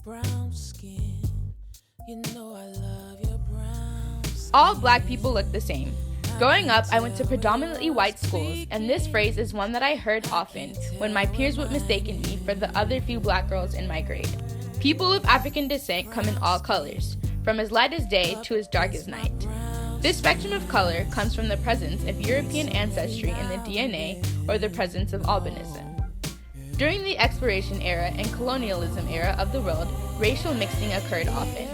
brown skin. You know I love your brown skin. All black people look the same. Growing up, I went to predominantly white schools, and this phrase is one that I heard often when my peers would mistake me for the other few black girls in my grade. People of African descent come in all colors, from as light as day to as dark as night. This spectrum of color comes from the presence of European ancestry in the DNA or the presence of albinism. During the exploration era and colonialism era of the world, racial mixing occurred often.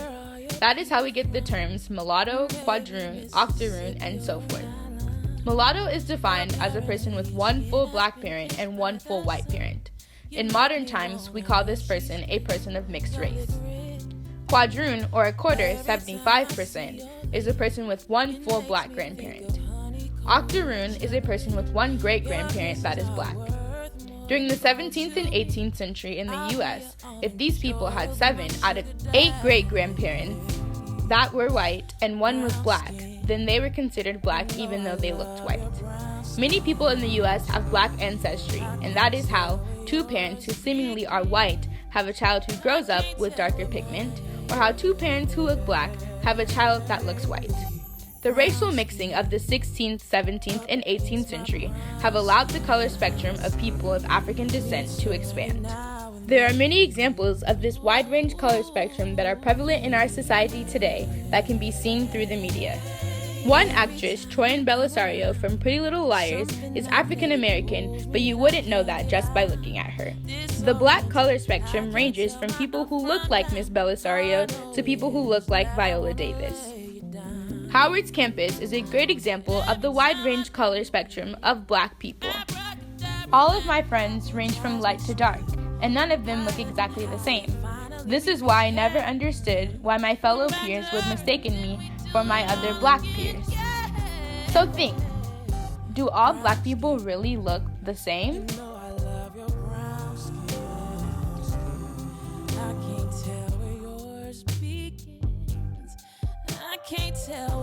That is how we get the terms mulatto, quadroon, octoroon, and so forth. Mulatto is defined as a person with one full black parent and one full white parent. In modern times, we call this person a person of mixed race. Quadroon, or a quarter, 75%, is a person with one full black grandparent. Octoroon is a person with one great-grandparent that is black. During the 17th and 18th century in the US, if these people had 7 out of 8 great-grandparents that were white and one was black, then they were considered black even though they looked white. Many people in the US have black ancestry, and that is how 2 parents who seemingly are white have a child who grows up with darker pigment, or how 2 parents who look black have a child that looks white. The racial mixing of the 16th, 17th, and 18th century have allowed the color spectrum of people of African descent to expand. There are many examples of this wide-range color spectrum that are prevalent in our society today that can be seen through the media. One actress, Troyan Bellisario from Pretty Little Liars, is African American, but you wouldn't know that just by looking at her. The black color spectrum ranges from people who look like Miss Bellisario to people who look like Viola Davis. Howard's campus is a great example of the wide-range color spectrum of black people. All of my friends range from light to dark, and none of them look exactly the same. This is why I never understood why my fellow peers would mistake me for my other black peers. So think, do all black people really look the same? I can't tell